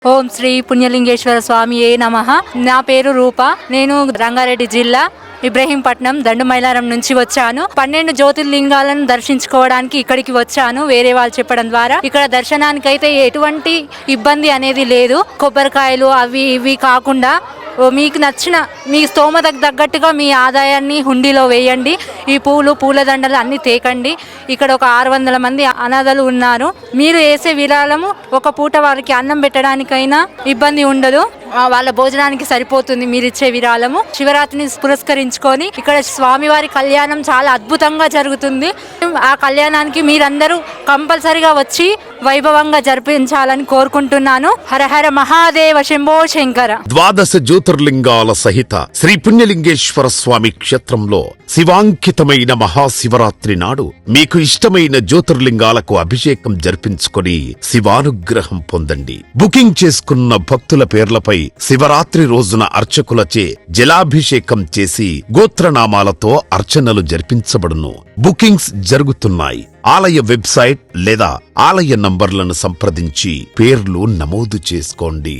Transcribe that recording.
ఓం శ్రీ పుణ్యలింగేశ్వర స్వామియే నమః. నా పేరు రూప. నేను రంగారెడ్డి జిల్లా ఇబ్రహీంపట్నం దండుమైలారం నుంచి వచ్చాను. 12 జ్యోతిర్లింగాలను దర్శించుకోవడానికి ఇక్కడికి వచ్చాను. వేరే వాళ్ళు చెప్పడం ద్వారా ఇక్కడ దర్శనానికి అయితే ఎటువంటి ఇబ్బంది అనేది లేదు. కొబ్బరికాయలు అవి ఇవి కాకుండా మీకు నచ్చిన మీ స్తోమతకు తగ్గట్టుగా మీ ఆదాయాన్ని హుండీలో వేయండి. ఈ పూలదండలు అన్నీ తేకండి. ఇక్కడ ఒక 600 మంది అనాథలు ఉన్నారు. మీరు వేసే విరాళము ఒక పూట వారికి అన్నం పెట్టడానికైనా ఇబ్బంది ఉండదు. వాళ్ళ భోజనానికి సరిపోతుంది మీరు ఇచ్చే విరాళము. శివరాత్రిని పురస్కరించుకొని ఇక్కడ స్వామివారి కళ్యాణం చాలా అద్భుతంగా జరుగుతుంది. ఆ కళ్యాణానికి మీరందరూ కంపల్సరిగా వచ్చి వైభవంగా జరిపించాలని కోరుకుంటున్నాను. హర హర మహాదేవ శంభో శంకర. 12 జ్యోతిర్లింగాల సహిత శ్రీ పుణ్యలింగేశ్వర స్వామి క్షేత్రంలో శివాంకితమైన మహాశివరాత్రి నాడు మీకు ఇష్టమైన జ్యోతిర్లింగాలకు అభిషేకం జరిపించుకొని శివానుగ్రహం పొందండి. బుకింగ్ చేసుకున్న భక్తుల పేర్లపై శివరాత్రి రోజున అర్చకులచే జలాభిషేకం చేసి గోత్రనామాలతో అర్చనలు జరిపించబడును. బుకింగ్స్ జరుగుతున్నాయి. ఆలయ వెబ్సైట్ లేదా ఆలయ నంబర్లను సంప్రదించి పేర్లు నమోదు చేసుకోండి.